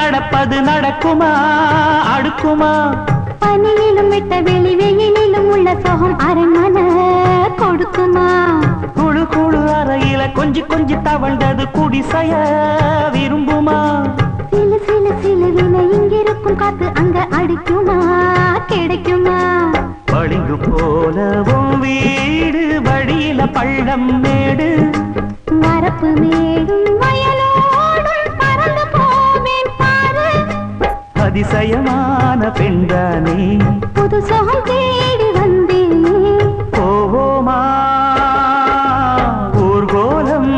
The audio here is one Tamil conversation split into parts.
நடப்பது நடக்குமா அடுக்குமா பனியிலும் விட்ட வெளி வெயிலிலும் உள்ள சோகம் அரண்மனை கொடுக்குமா குழு குழு அறையில கொஞ்சி கொஞ்சி தவழ்ந்தது குடிசைய விரும்புமா சிலு சிலு சிலுவின இங்கிருக்கும் காத்து அங்க அடிக்குமா கிடைக்குமா பளிங்கு போலவும் வீடு வழியில பள்ளம் மேடு வரப்பு மேடும் வயலோடும் பறந்து போவேன் பாரு அதிசயமான பெண்தானே புது சோகம் தேடி வந்தேனே போவோமா ஊர்கோலம்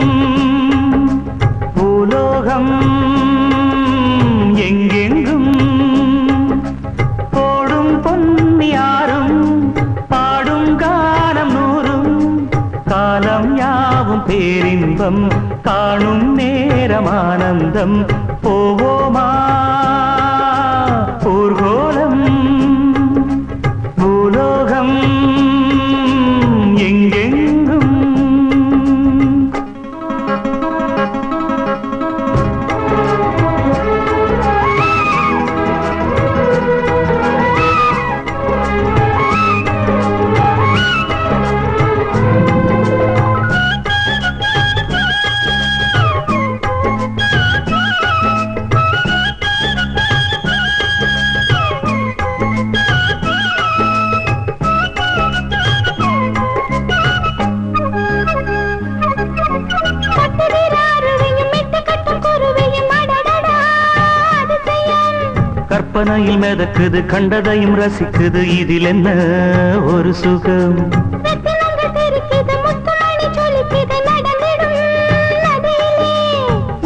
பூலோகம் எங்கெங்கும் போடும் பொன்னியாரும் பாடும் காலம் நூறும் காலம் யாவும் பேரின்பம் காணும் நேரமானந்தம் போவோமா ஊர்கோலம் பூலோகம் எங்கெங்கும் கற்பனையில் மிதக்குது கண்டதையும் ரசிக்குது இதில் என்ன ஒரு சுகம்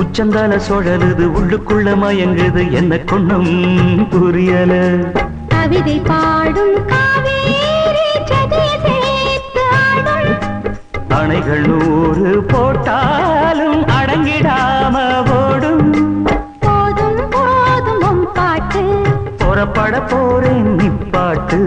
உச்சந்தால சுழலுது உள்ளுக்குள்ள மயங்குது என்ன கொண்ணும் புரியல கவிதை பாடும் அணைகள் 100 போட்டாலும் அடங்கிடாம ஓடும் போதும் போதும் பாட்டு புறப்பட போறேன் நிப்பாட்டு